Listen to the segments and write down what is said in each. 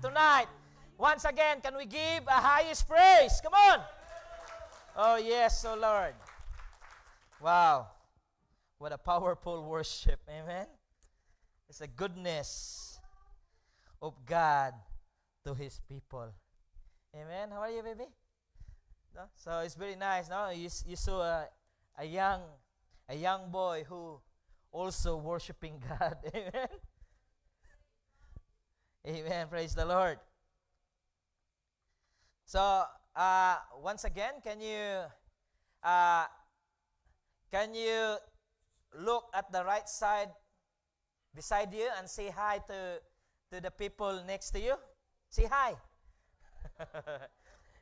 tonight. Once again, can we give a highest praise? Come on. Oh, yes, oh Lord. Wow. What a powerful worship. Amen. It's the goodness of God to His people. Amen. How are you, baby? No? So it's very nice. No? You saw a young boy who also worshiping God. Amen. Amen. Praise the Lord. So once again, uh, can you look at the right side beside you and say hi to the people next to you? Say hi.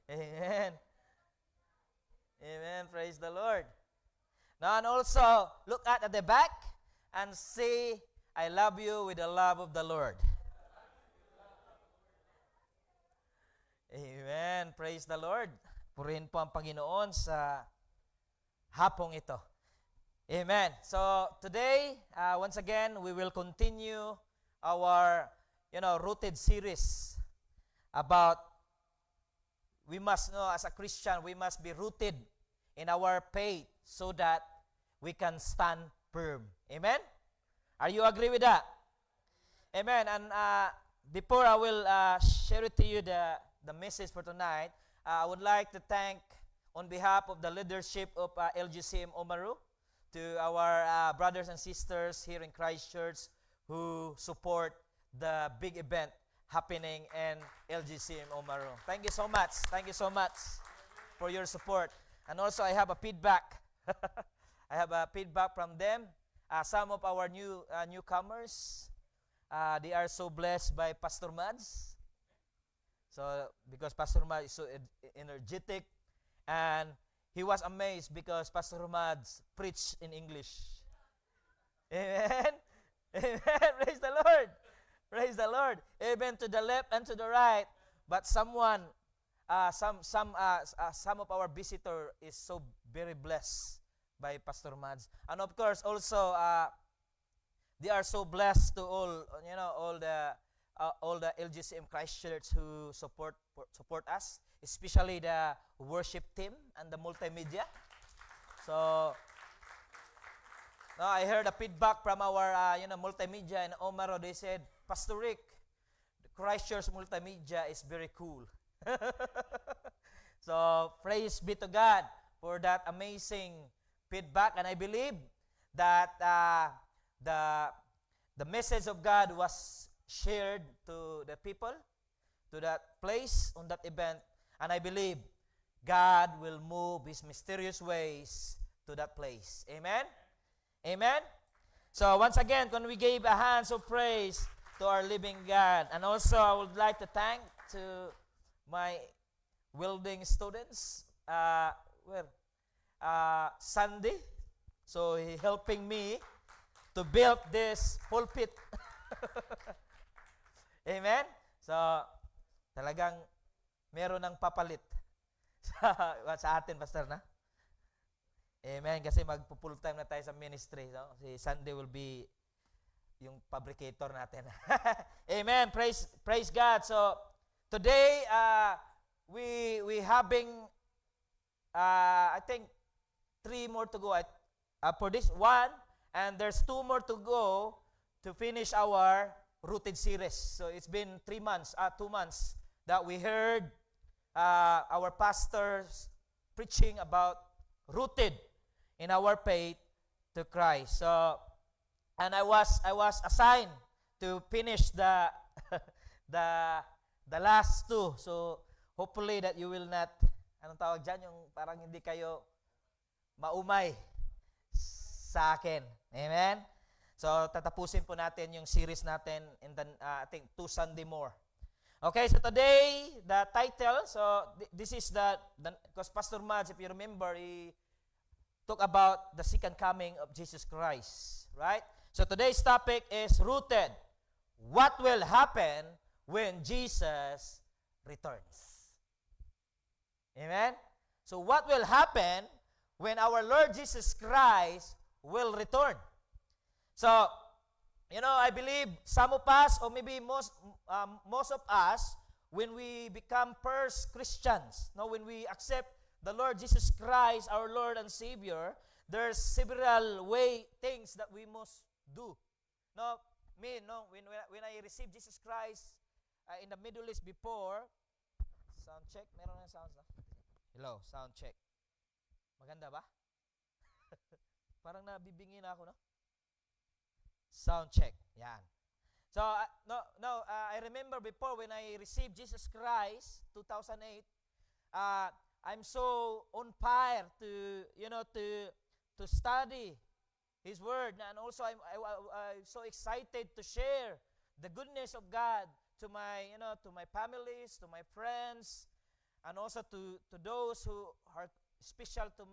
Amen. Amen. Praise the Lord. Now, and also look at the back and say, I love you with the love of the Lord. Amen. Praise the Lord. Purihin po ang Panginoon sa hapong ito. Amen. So today, once again, we will continue our, rooted series about we must know as a Christian, we must be rooted in our faith so that we can stand firm. Amen? Are you agree with that? Amen. And before I will share it to you the message for tonight, I would like to thank on behalf of the leadership of LGCM Omaru to our brothers and sisters here in Christchurch who support the big event happening in LGCM Omaru. Thank you so much. Thank you so much for your support. And also I have a feedback. I have a feedback from them. Some of our newcomers, they are so blessed by Pastor Mads. So because Pastor Mads is so energetic, and he was amazed because Pastor Mads preached in English. Amen. Amen. Praise the Lord. Praise the Lord. Amen to the left and to the right. But some of our visitor is so very blessed by Pastor Mads. And of course, also they are so blessed to all the LGCM Christchurch who support us, especially the worship team and the multimedia. So now I heard a feedback from our multimedia in Omaro. They said, Pastor Rick, the Christchurch multimedia is very cool. So praise be to God for that amazing feedback, and I believe that the message of God was shared to the people, to that place, on that event, and I believe God will move His mysterious ways to that place. Amen? Amen? So once again, can we give a hands of praise to our living God? And also I would like to thank to my welding students, Sandy. So he helping me to build this pulpit. Amen? So, talagang meron ng papalit sa atin, Pastor, na? Amen? Kasi mag-full time na tayo sa ministry. So, si Sunday will be yung fabricator natin. Amen? Praise God. So, today, we having, I think, 3 more to go for this one, and there's 2 more to go to finish our rooted series. So it's been 2 months that we heard our pastors preaching about rooted in our faith to Christ. So, and I was assigned to finish the the last 2. So hopefully that you will not, anong tawag dyan, yung parang hindi kayo maumay sa akin. Amen? So, tatapusin po natin yung series natin in the, I think, 2 Sunday more. Okay, so today, the title, so this is because Pastor Mads, if you remember, he talked about the second coming of Jesus Christ, right? So today's topic is rooted. What will happen when Jesus returns? Amen? So what will happen when our Lord Jesus Christ will return? So, You know, I believe some of us, or maybe most of us, when we become first Christians, no, when we accept the Lord Jesus Christ, our Lord and Savior, there's several things that we must do. No, when I received Jesus Christ in the Middle East before, sound check, meron na sounds na. Hello, sound check. Maganda ba? Parang nabibingin ako, no? Sound check. Yan. So, I remember before when I received Jesus Christ, 2008, I'm so on fire to study His Word, and also I'm so excited to share the goodness of God to my families, to my friends, and also to those who are special to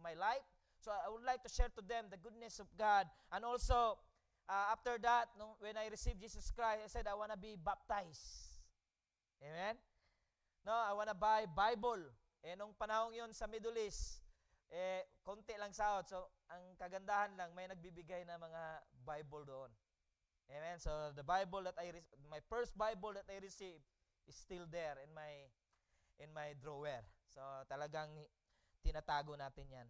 my life. So I would like to share to them the goodness of God. And also, after that, when I received Jesus Christ, I said, I want to be baptized. Amen? No, I want to buy Bible. Nung panahon yon sa Middle East, konti lang sahod. So, ang kagandahan lang, may nagbibigay na mga Bible doon. Amen? So, the Bible that my first Bible that I received is still there in my drawer. So, talagang tinatago natin yan.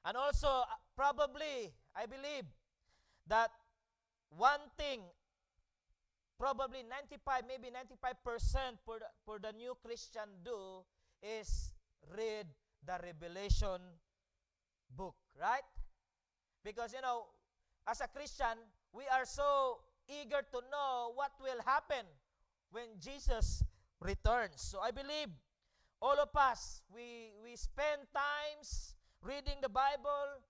And also, probably, I believe that one thing, probably 95% for the new Christian do is read the Revelation book, right? Because, as a Christian, we are so eager to know what will happen when Jesus returns. So I believe all of us, we spend times reading the Bible.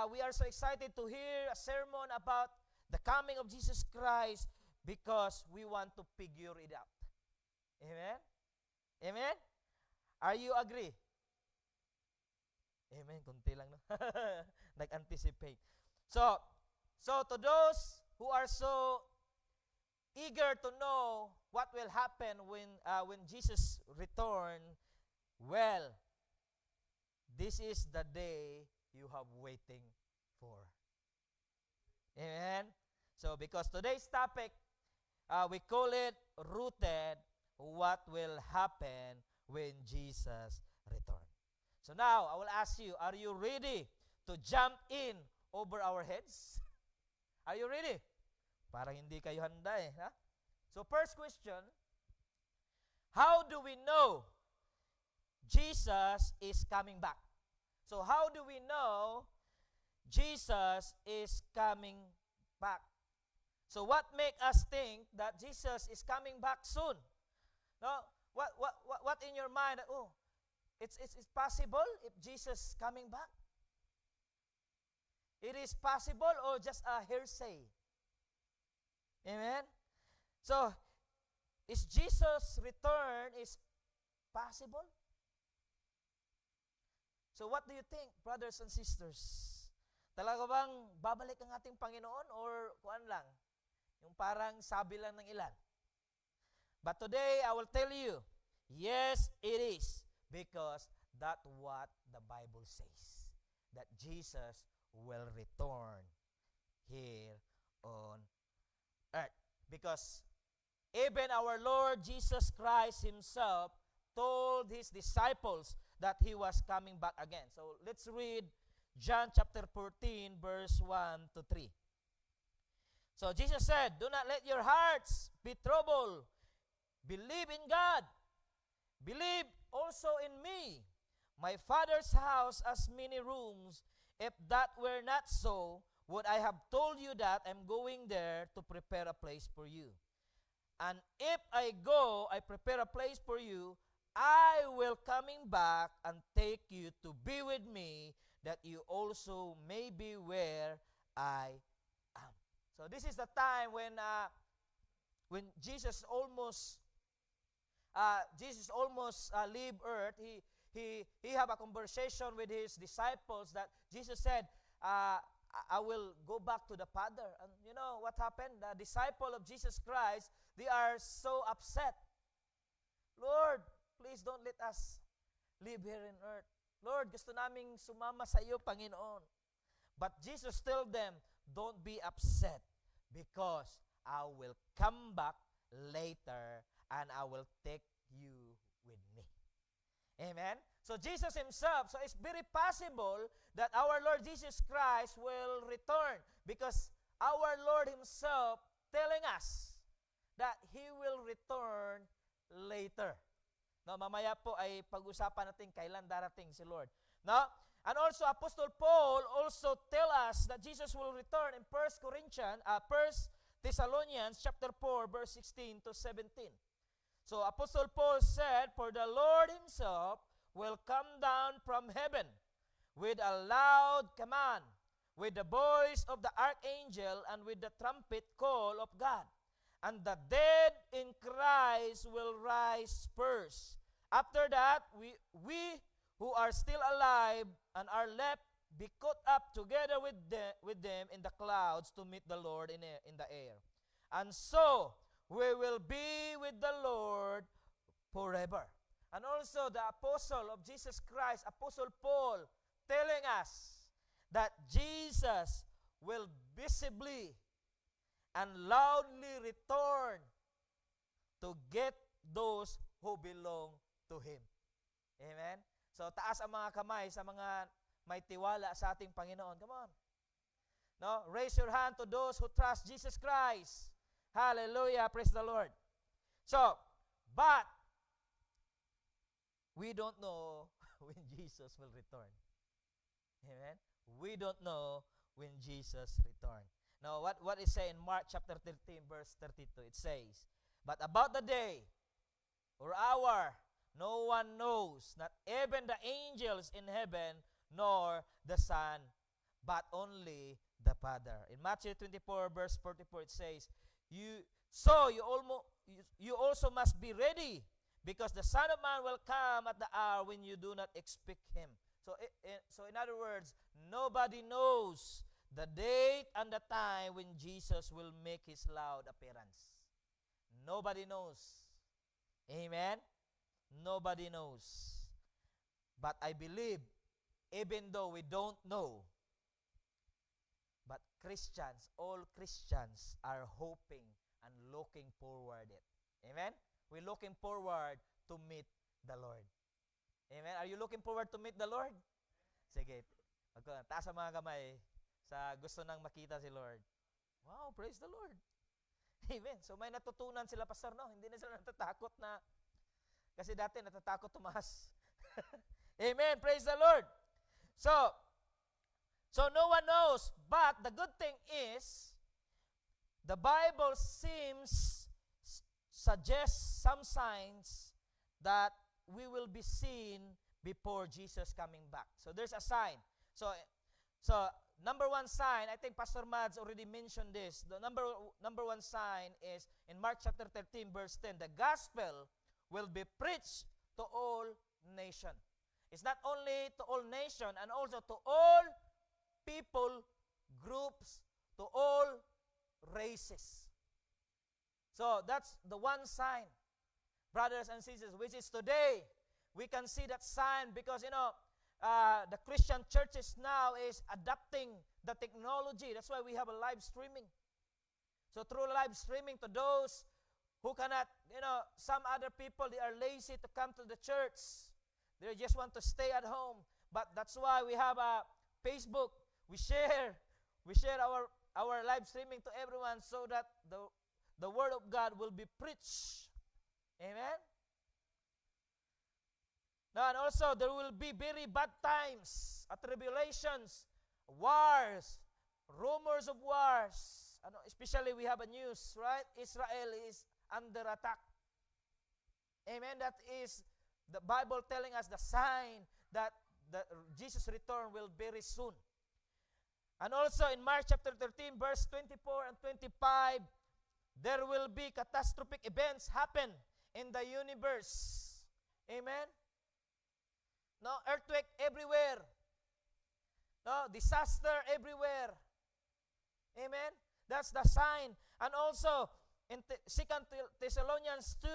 We are so excited to hear a sermon about the coming of Jesus Christ because we want to figure it out. Amen? Amen? Are you agree? Amen. Kunti lang, no? Nag-anticipate. So to those who are so eager to know what will happen when Jesus return, well, this is the day you have waiting for. Amen? So, because today's topic, we call it Rooted, What Will Happen When Jesus Returns. So now, I will ask you, are you ready to jump in over our heads? Are you ready? Parang hindi kayo handa eh. Ha? So, first question, how do we know Jesus is coming back? So how do we know Jesus is coming back? So what make us think that Jesus is coming back soon? No, what in your mind? Oh, it's possible if Jesus is coming back. It is possible or just a hearsay? Amen. So is Jesus' return is possible? So what do you think, brothers and sisters? Talaga bang babalik ang ating Panginoon or kuan lang? Yung parang sabi lang ng ilan. But today, I will tell you, yes, it is. Because that's what the Bible says. That Jesus will return here on earth. Because even our Lord Jesus Christ Himself told His disciples that He was coming back again. So let's read John chapter 14, verse 1 to 3. So Jesus said, do not let your hearts be troubled. Believe in God. Believe also in me. My Father's house has many rooms. If that were not so, would I have told you that I'm going there to prepare a place for you? And if I go, I prepare a place for you, I will coming back and take you to be with me, that you also may be where I am. So this is the time when Jesus almost leave earth. He have a conversation with His disciples that Jesus said, I will go back to the Father. And you know what happened? The disciple of Jesus Christ, they are so upset. Lord, please don't let us live here in earth. Lord, gusto naming sumama sa iyo, Panginoon. But Jesus told them, don't be upset because I will come back later and I will take you with me. Amen? So Jesus himself, so it's very possible that our Lord Jesus Christ will return because our Lord himself telling us that He will return later. No, mamaya po ay pag-usapan natin kailan darating si Lord. No? And also Apostle Paul also tell us that Jesus will return in 1 Thessalonians chapter 4 verse 16 to 17. So Apostle Paul said, "For the Lord himself will come down from heaven with a loud command, with the voice of the archangel and with the trumpet call of God. And the dead in Christ will rise first. After that, we who are still alive and are left be caught up together with them in the clouds to meet the Lord in the air. And so, we will be with the Lord forever." And also the apostle of Jesus Christ, Apostle Paul, telling us that Jesus will visibly and loudly return to get those who belong to Him. Amen? So, taas ang mga kamay sa mga may tiwala sa ating Panginoon. Come on. No? Raise your hand to those who trust Jesus Christ. Hallelujah. Praise the Lord. So, but we don't know when Jesus will return. Amen? We don't know when Jesus return. Now, what is say in Mark chapter 13, verse 32? It says, "But about the day or hour, no one knows, not even the angels in heaven, nor the Son, but only the Father." In Matthew 24, verse 44, it says, you also must be ready, because the Son of Man will come at the hour when you do not expect Him. So in other words, nobody knows the date and the time when Jesus will make His loud appearance. Nobody knows. Amen? Nobody knows. But I believe, even though we don't know, but Christians, all Christians are hoping and looking forward it. Amen? We're looking forward to meet the Lord. Amen? Are you looking forward to meet the Lord? Sige. Taas ang mga kamay sa gusto nang makita si Lord. Wow, praise the Lord. Amen. So may natutunan sila, pastor, no? Hindi na sila natatakot na, kasi dati natatakot tumaas. Amen. Praise the Lord. So no one knows, but the good thing is, the Bible suggests some signs that we will be seen before Jesus coming back. So there's a sign. So number one sign, I think Pastor Mads already mentioned this. The number one sign is in Mark chapter 13, verse 10. The gospel will be preached to all nations. It's not only to all nations, and also to all people, groups, to all races. So that's the one sign, brothers and sisters, which is today. We can see that sign because, the Christian churches now is adapting the technology. That's why we have a live streaming. So through live streaming, to those who cannot, some other people, they are lazy to come to the church. They just want to stay at home. But that's why we have a Facebook. We share our live streaming to everyone so that the word of God will be preached. Amen? Now, and also, there will be very bad times, tribulations, wars, rumors of wars. Especially we have a news, right? Israel is under attack. Amen? That is the Bible telling us the sign that Jesus' return will very soon. And also in Mark chapter 13, verse 24 and 25, there will be catastrophic events happen in the universe. Amen? No, earthquake everywhere. No, disaster everywhere. Amen? That's the sign. And also, in 2 Thessalonians 2,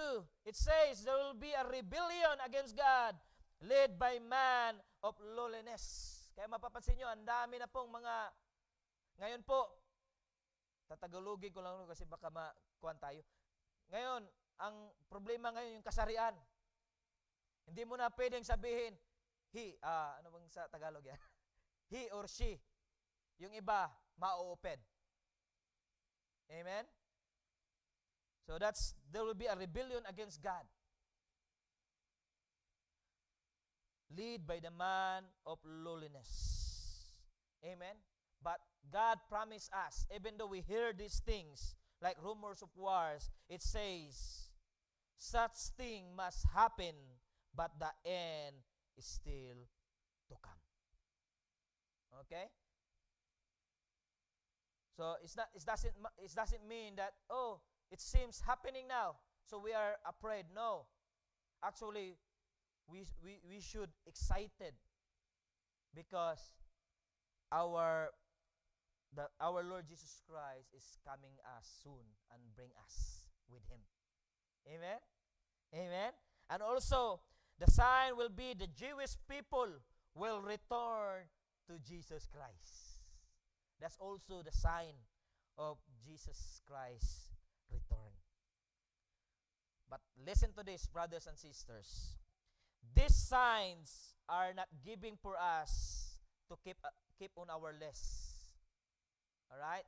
it says there will be a rebellion against God led by man of lowliness. beliefs. Kaya mapapansin nyo, ang dami na pong mga, ngayon po, tatagalogin ko lang kasi baka makuhan tayo. Ngayon, ang problema ngayon yung kasarian. Hindi mo na pwedeng sabihin, ano bang sa Tagalog yan? He or she. Yung iba, ma-open. Amen? So there will be a rebellion against God. Lead by the man of lowliness. Amen? But God promised us, even though we hear these things, like rumors of wars, it says, such thing must happen, but the end is still to come. Okay? So it doesn't mean that, it seems happening now, so we are afraid. No. Actually, we should excited because our Lord Jesus Christ is coming us soon and bring us with Him. Amen? Amen? And also, the sign will be the Jewish people will return to Jesus Christ. That's also the sign of Jesus Christ's return. But listen to this, brothers and sisters. These signs are not giving for us to keep on our list. Alright?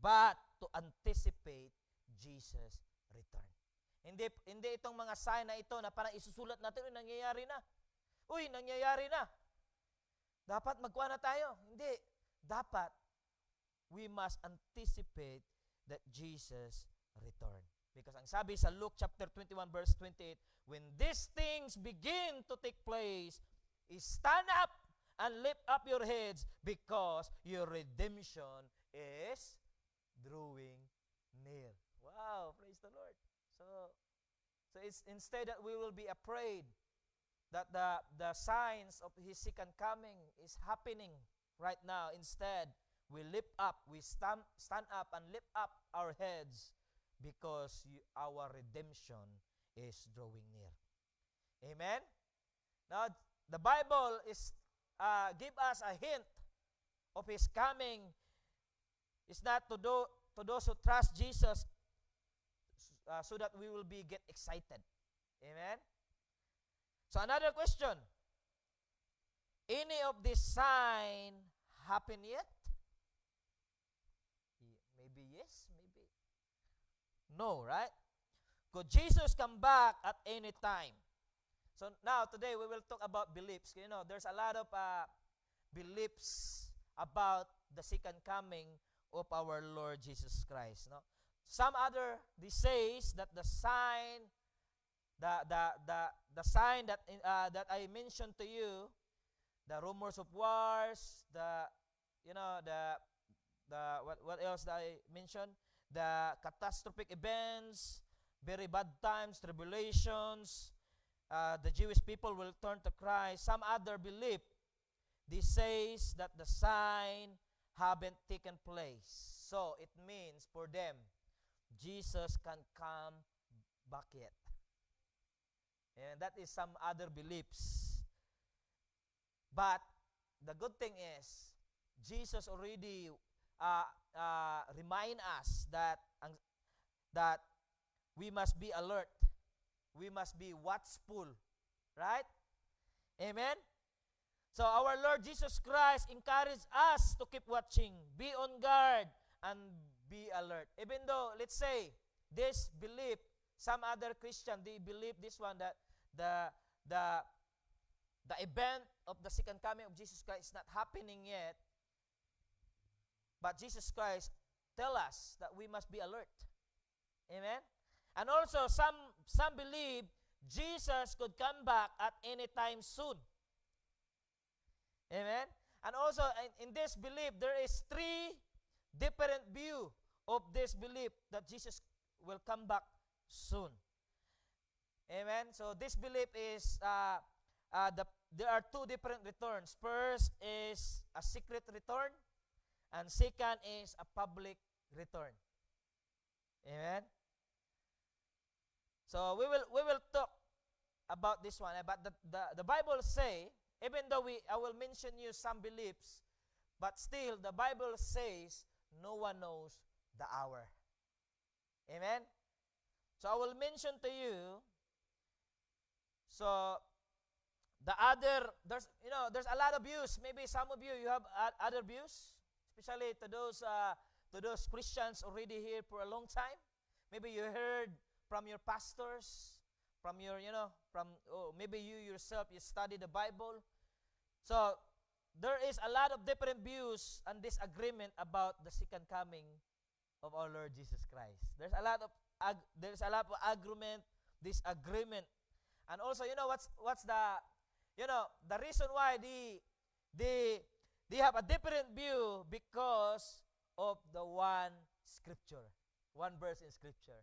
But to anticipate Jesus' return. Hindi itong mga sign na ito na parang isusulat natin, nangyayari na. Nangyayari na. Dapat magkuha na tayo. Hindi. Dapat, we must anticipate that Jesus return. Because ang sabi sa Luke chapter 21 verse 28, when these things begin to take place, stand up and lift up your heads because your redemption is drawing near. Wow, praise the Lord. So it's instead that we will be afraid that the signs of His second coming is happening right now. Instead, we lift up, we stand up and lift up our heads because our redemption is drawing near. Amen? Now, the Bible is give us a hint of His coming. It's not to those who trust Jesus so that we will get excited. Amen? So another question. Any of this sign happen yet? Maybe yes, maybe no, right? Could Jesus come back at any time? So now, today, we will talk about beliefs. You know, there's a lot of beliefs about the second coming of our Lord Jesus Christ. No? Some other, they says that the sign, the sign that I mentioned to you, the rumors of wars, what else that I mentioned? The catastrophic events, very bad times, tribulations, the Jewish people will turn to Christ. Some other belief, this says that the sign haven't taken place. So, it means for them, Jesus can come back yet. And that is some other beliefs. But, the good thing is, Jesus already remind us that we must be alert. We must be watchful. Right? Amen? So our Lord Jesus Christ encouraged us to keep watching, be on guard, and be alert. Even though, let's say, this belief, some other Christian, they believe this one, that the event of the second coming of Jesus Christ is not happening yet. But Jesus Christ tell us that we must be alert. Amen? And also, some believe Jesus could come back at any time soon. Amen? And also, in this belief, there is 3 different view of this belief that Jesus will come back soon. Amen? So, this belief is, there are 2 different returns. First is a secret return, and second is a public return. Amen? So we will talk about this one. But the Bible say Even though I will mention you some beliefs, but still, the Bible says, no one knows the hour. Amen? So I will mention to you, so there's a lot of views. Maybe some of you have other views, especially to those Christians already here for a long time. Maybe you heard from your pastors, from your, maybe you yourself, you study the Bible. So there is a lot of different views and disagreement about the second coming of our Lord Jesus Christ. There's a lot of argument, disagreement. And also, what's the reason why they have a different view? Because of the one scripture, one verse in scripture.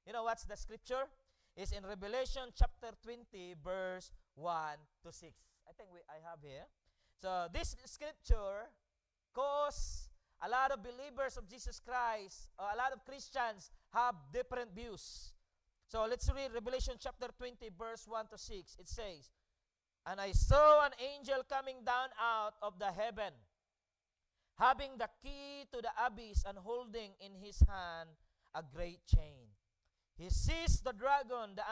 You know what's the scripture? It's in Revelation chapter 20, verse 1 to 6. I think I have here. So this scripture caused a lot of believers of Jesus Christ, a lot of Christians have different views. So let's read Revelation chapter 20, verse 1 to 6. It says, "And I saw an angel coming down out of the heaven, having the key to the abyss and holding in his hand a great chain. He seized the dragon, the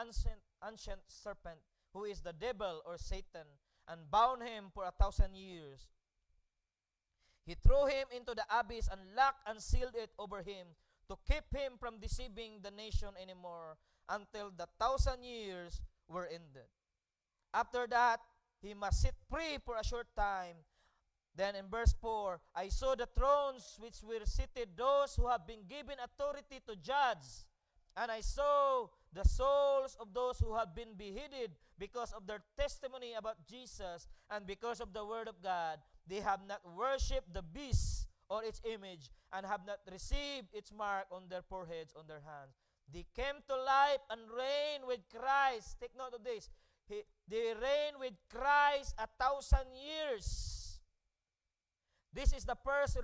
ancient serpent, who is the devil or Satan, and bound him for 1,000 years. He threw him into the abyss and locked and sealed it over him to keep him from deceiving the nation anymore until the 1,000 years were ended. After that, he must set free for a short time." Then in verse 4, "I saw the thrones which were seated, those who have been given authority to judge. And I saw the souls of those who have been beheaded because of their testimony about Jesus and because of the word of God. They have not worshipped the beast or its image and have not received its mark on their foreheads, on their hands. They came to life and reigned with Christ." Take note of this. They reigned with Christ 1,000 years. This is the first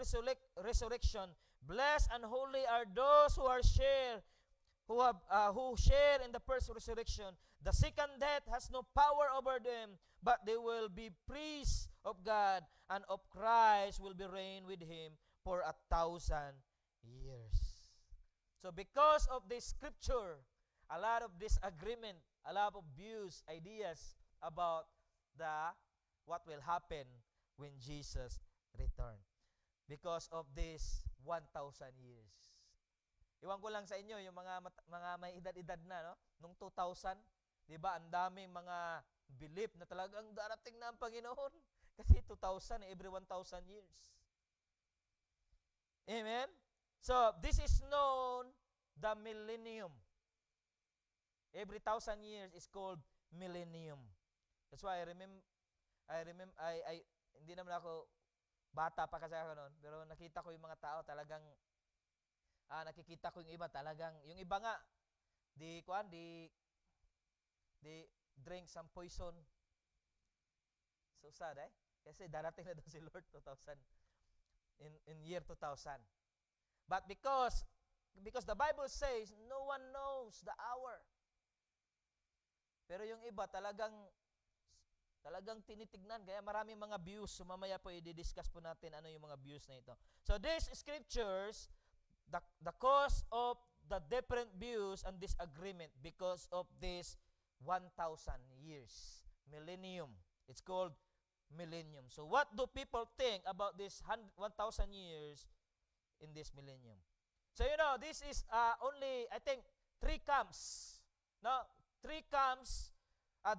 resurrection. Blessed and holy are those who share in the first resurrection. The second death has no power over them, but they will be priests of God and of Christ, will be reign with him for 1,000 years. So because of this scripture, a lot of disagreement, a lot of views, ideas about what will happen when Jesus return. Because of this 1,000 years. Iwan ko lang sa inyo, yung mga may edad-edad na, no? Nung 2000, di ba, ang daming mga belief na talagang darating na ang Panginoon. Kasi 2,000, every 1,000 years. Amen? So, this is known the millennium. Every 1,000 years is called millennium. That's why hindi naman ako bata pa kasi ako noon, pero nakita ko yung mga tao talagang nakikita ko yung iba talagang, yung iba nga di drink some poison. So sad, eh? Kasi darating na daw si Lord 2000 in year 2000. But because the Bible says no one knows the hour. Pero yung iba talagang tinitignan. Kaya maraming mga views. So mamaya po i-discuss po natin ano yung mga views na ito. So these scriptures, the cause of the different views and disagreement because of this 1,000 years. Millennium. It's called millennium. So what do people think about this 1,000 years in this millennium? So this is only, I think, 3 camps. No? 3 camps.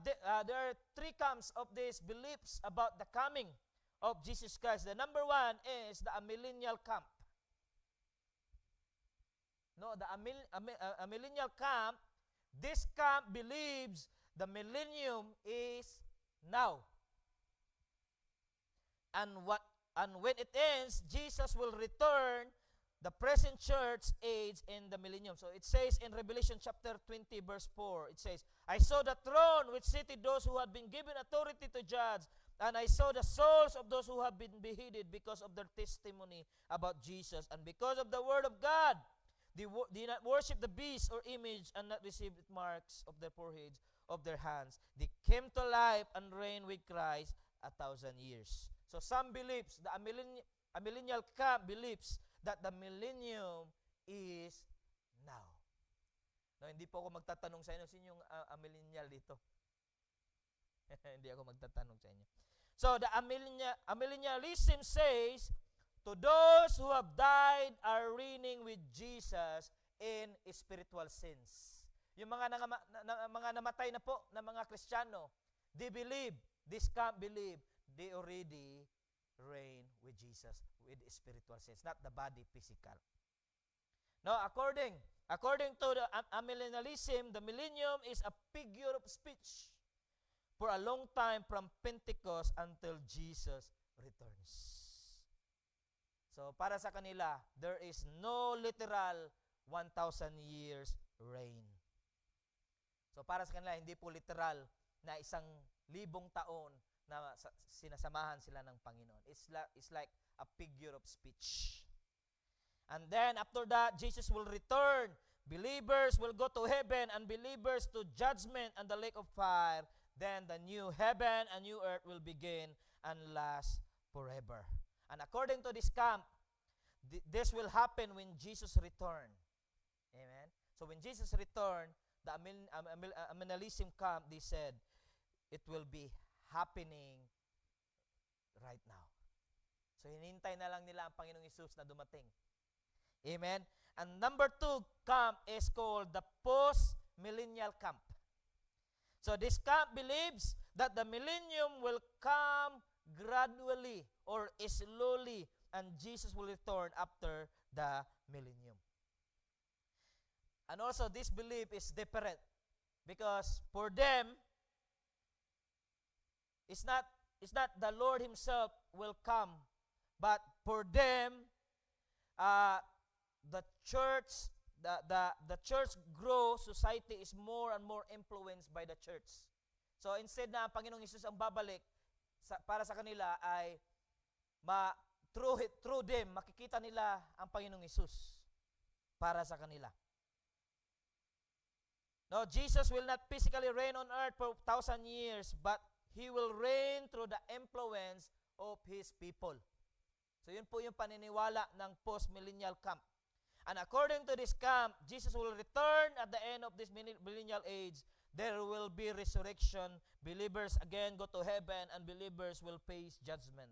There are 3 camps of these beliefs about the coming of Jesus Christ. The number 1 is the amillennial camp. No, the amillennial camp. This camp believes the millennium is now, and when it ends, Jesus will return the present church age in the millennium. So it says in Revelation chapter 20, verse 4, it says, "I saw the throne which seated those who had been given authority to judge, and I saw the souls of those who have been beheaded because of their testimony about Jesus, and because of the word of God. They did not worship the beast or image and not receive marks of their foreheads, of their hands. They came to life and reigned with Christ 1,000 years. So some believes, a millennial camp believes that the millennium is now. No, hindi po ako magtatanong sa inyo, sino yung millennial dito? Hindi ako magtatanong sa inyo. So the amillennialism says, to those who have died are reigning with Jesus in spiritual sense. Yung mga mga namatay na po na mga Kristiyano, they believe, this camp believe, they already reign with Jesus with spiritual sense, not the body physical. No, according to the amillennialism, the millennium is a figure of speech for a long time from Pentecost until Jesus returns. So, para sa kanila, there is no literal 1,000 years reign. So, para sa kanila, hindi po literal na 1,000 taon na sinasamahan sila ng Panginoon. It's like a figure of speech. And then, after that, Jesus will return. Believers will go to heaven, and believers to judgment and the lake of fire. Then, the new heaven and new earth will begin and last forever. And according to this camp, this will happen when Jesus return. Amen? So when Jesus returned, the amillennialism camp, they said, it will be happening right now. So hinintay na lang nila ang Panginoong Hesus na dumating. Amen? And number 2 camp is called the post-millennial camp. So this camp believes that the millennium will come gradually or slowly, and Jesus will return after the millennium. And also, this belief is different because for them, it's not the Lord Himself will come, but for them, the church grow, society is more and more influenced by the church. So instead na ang Panginoong Hesus ang babalik, para sa kanila ay through them, makikita nila ang Panginoong Hesus para sa kanila. No, Jesus will not physically reign on earth for 1,000 years, but He will reign through the influence of His people. So yun po yung paniniwala ng post-millennial camp. And according to this camp, Jesus will return at the end of this millennial age. There will be resurrection. Believers again go to heaven, and believers will face judgment.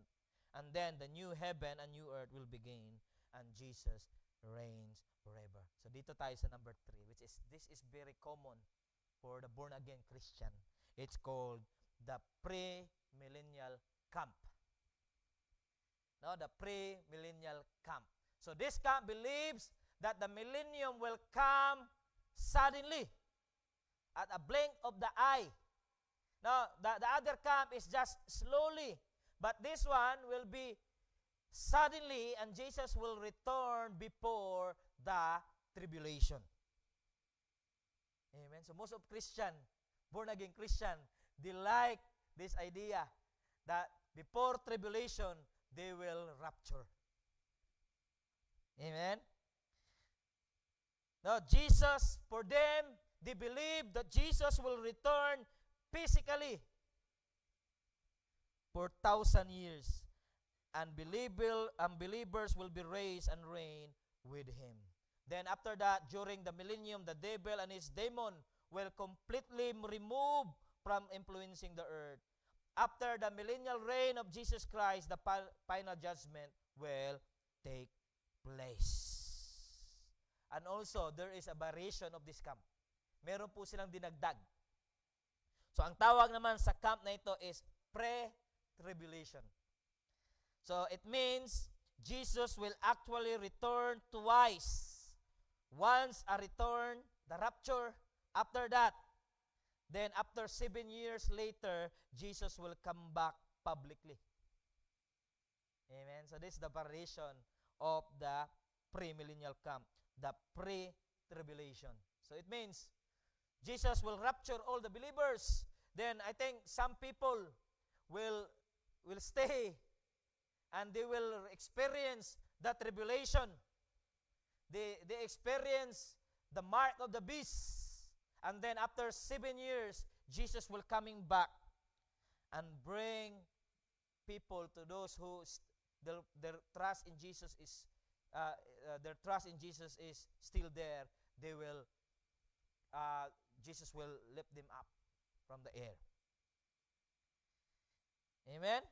And then the new heaven and new earth will begin, and Jesus reigns forever. So dito tayo sa number 3, which is, this is very common for the born-again Christian. It's called the pre-millennial camp. No, the pre-millennial camp. So this camp believes that the millennium will come suddenly, at a blink of the eye. Now, the other camp is just slowly, but this one will be suddenly, and Jesus will return before the tribulation. Amen. So most of Christian, born-again Christian, they like this idea that before tribulation, they will rapture. Amen. Now, Jesus, for them, they believe that Jesus will return physically for 1,000 years, and believers will be raised and reign with Him. Then after that, during the millennium, the devil and his demon will completely remove from influencing the earth. After the millennial reign of Jesus Christ, the final judgment will take place. And also, there is a variation of this camp. Meron po silang dinagdag. So, ang tawag naman sa camp na ito is pre-tribulation. So, it means Jesus will actually return twice. Once a return, the rapture. After that, then after 7 years later, Jesus will come back publicly. Amen? So, this is the variation of the pre-millennial camp, the pre-tribulation. So, it means Jesus will rapture all the believers. Then I think some people will stay and they will experience the tribulation. They experience the mark of the beast. And then after 7 years, Jesus will coming back and bring people, to those who their trust in Jesus is their trust in Jesus is still there, they will Jesus will lift them up from the air. Amen.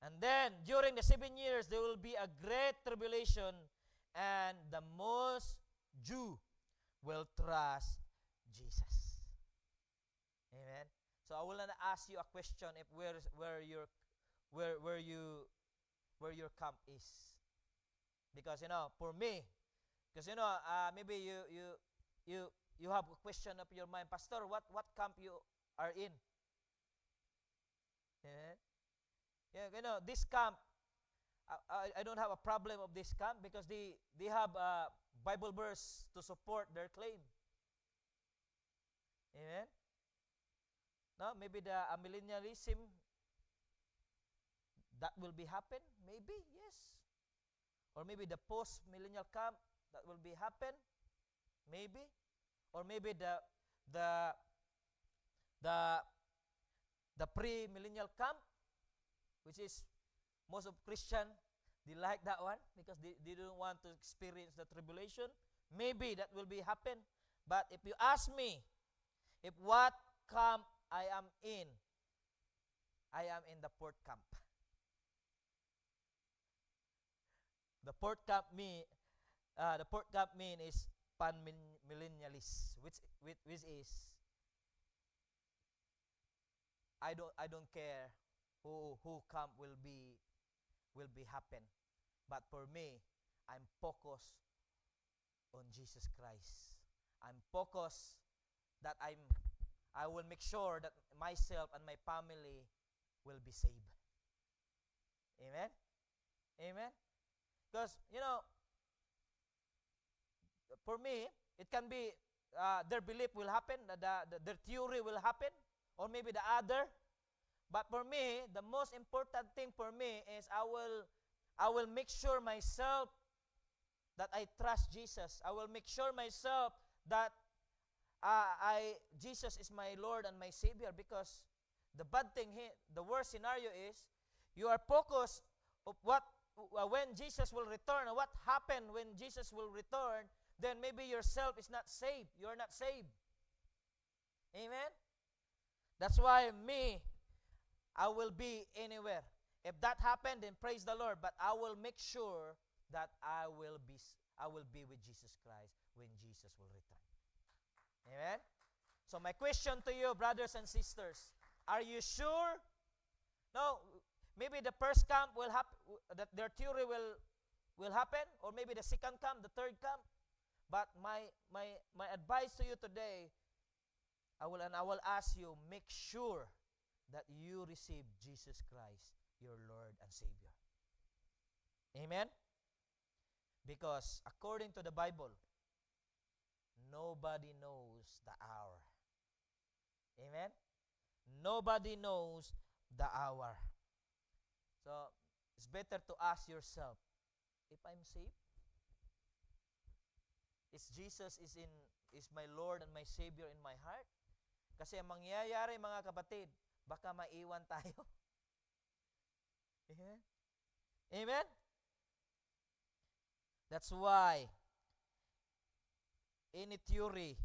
And then during the 7 years there will be a great tribulation, and the most Jew will trust Jesus. Amen. So I will not ask you a question if where your camp is, because for me, because maybe you have a question of your mind, Pastor, what camp you are in? Amen. Yeah, this camp, I don't have a problem of this camp because they have a Bible verse to support their claim. Amen. No, maybe the millennialism that will be happen, maybe yes, or maybe the post-millennial camp that will be happen, maybe, or maybe the pre-millennial camp, which is most of Christian, they like that one because they don't want to experience the tribulation. Maybe that will be happen. But if you ask me, if what camp I am in the fourth camp. The fourth camp mean is pan-millennialist, which is I don't care who camp will be happen, but for me, I'm focused on Jesus Christ. I'm focused that I will make sure that myself and my family will be saved. Amen. Amen. Because for me, it can be their belief will happen, their theory will happen, or maybe the other. But for me, the most important thing for me is I will make sure myself that I trust Jesus. I will make sure myself that Jesus is my Lord and my Savior, because the bad thing here, the worst scenario is you are focused of when Jesus will return, or what happened when Jesus will return, then maybe yourself is not saved. You are not saved. Amen? That's why I will be anywhere. If that happened, then praise the Lord. But I will make sure that I will be with Jesus Christ when Jesus will return. Amen? So my question to you, brothers and sisters, are you sure? No, maybe the first camp will happen, that their theory will happen, or maybe the second camp, the third camp. But my advice to you today, I will ask you, make sure that you receive Jesus Christ, your Lord and Savior. Amen? Because according to the Bible, nobody knows the hour. Amen? Nobody knows the hour. So, it's better to ask yourself, if I'm saved? Is Jesus is my Lord and my Savior in my heart? Kasi ang mangyayari, mga kapatid, baka maiwan tayo. Amen? Amen? That's why any theory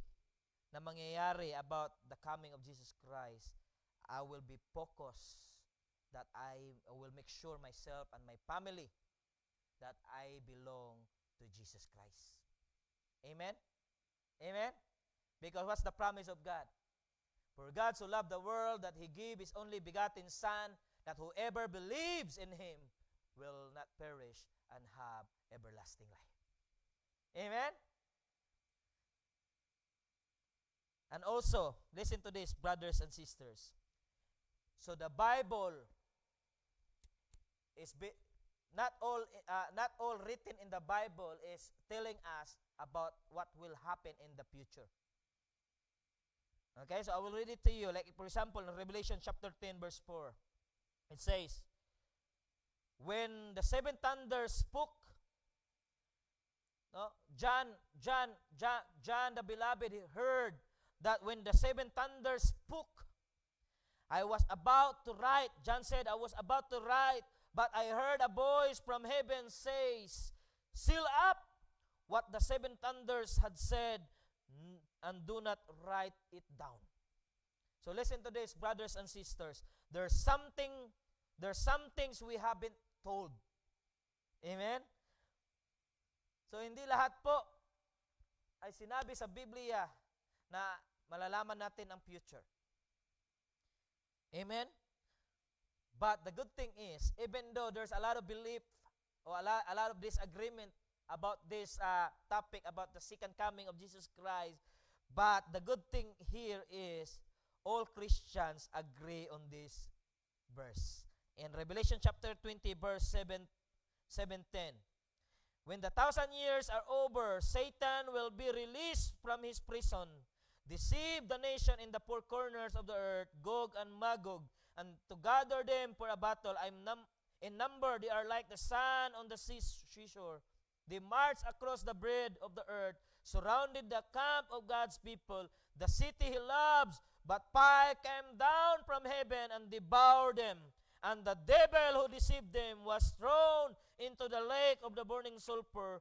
na mangyayari about the coming of Jesus Christ, I will be focused that I will make sure myself and my family that I belong to Jesus Christ. Amen? Amen? Because what's the promise of God? For God so loved the world that He gave His only begotten Son, that whoever believes in Him will not perish and have everlasting life. Amen? And also, listen to this, brothers and sisters. So the Bible is not all written in the Bible is telling us about what will happen in the future. Okay, so I will read it to you. Like, for example, in Revelation chapter 10, verse 4, it says, when the seven thunders spoke, no, John the beloved heard that when the seven thunders spoke, I was about to write. John said, I was about to write, but I heard a voice from heaven says, seal up what the seven thunders had said, and do not write it down. So listen to this, brothers and sisters. There's some things we haven't told. Amen? So hindi lahat po ay sinabi sa Biblia na malalaman natin ang future. Amen? But the good thing is, even though there's a lot of belief or a lot of disagreement about this topic, about the second coming of Jesus Christ, but the good thing here is all Christians agree on this verse. In Revelation chapter 20, verse 7, 10, when the 1,000 years are over, Satan will be released from his prison, deceive the nation in the four corners of the earth, Gog and Magog, and to gather them for a battle. In number, they are like the sand on the seashore. They marched across the breadth of the earth, surrounded the camp of God's people, the city he loves. But fire came down from heaven and devoured them. And the devil who deceived them was thrown into the lake of the burning sulfur,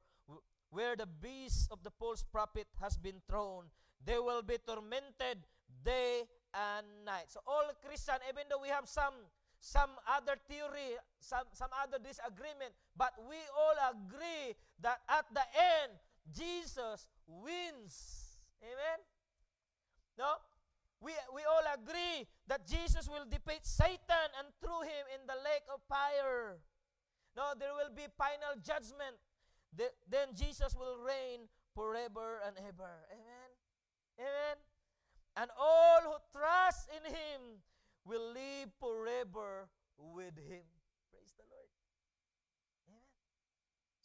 where the beast of the false prophet has been thrown. They will be tormented day and night. So all Christian, even though we have some other theory, some other disagreement, but we all agree that at the end, Jesus wins. Amen? No? We all agree that Jesus will defeat Satan and throw him in the lake of fire. No, there will be final judgment. Then Jesus will reign forever and ever. Amen? Amen? And all who trust in Him will live forever with Him. Praise the Lord. Amen?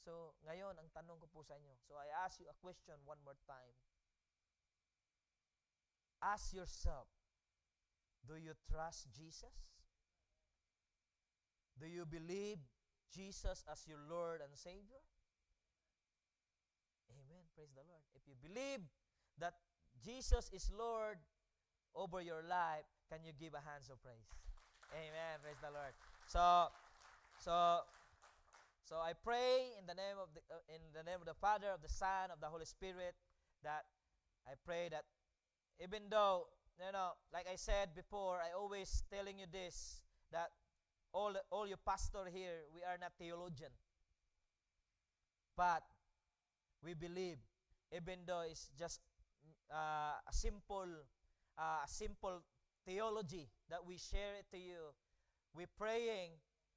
So, ngayon, ang tanong ko po sa inyo. So, I ask you a question one more time. Ask yourself, do you trust Jesus? Do you believe Jesus as your Lord and Savior? Amen. Praise the Lord. If you believe that Jesus is Lord over your life, can you give a hands of praise? Amen. Praise the Lord. So I pray in the name of the Father, of the Son, of the Holy Spirit, that I pray that even though, like I said before, I always telling you this, that all you pastor here, we are not theologian. But we believe, even though it's just a simple theology that we share it to you, we're praying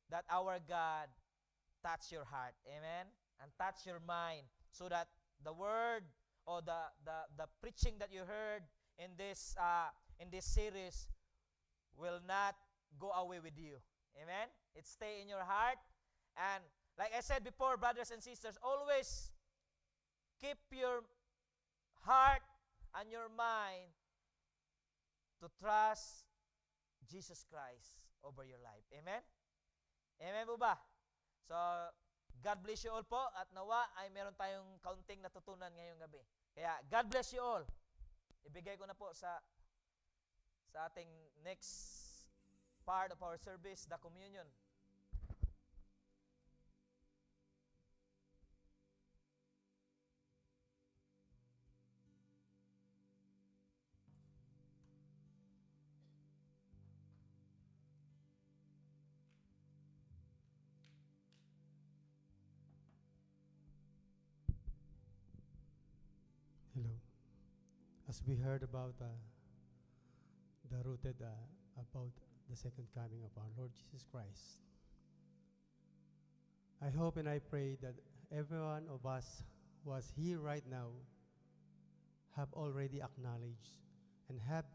that our God touch your heart, amen, and touch your mind, so that the word or the preaching that you heard in this series will not go away with you, amen. It stay in your heart, and like I said before, brothers and sisters, always keep your heart and your mind to trust Jesus Christ over your life. Amen? Amen po ba? So, God bless you all po, at nawa ay meron tayong kaunting natutunan ngayong gabi. Kaya, God bless you all. Ibigay ko na po sa ating next part of our service, the communion. Hello. As we heard about about the second coming of our Lord Jesus Christ, I hope and I pray that every one of us who is here right now have already acknowledged and have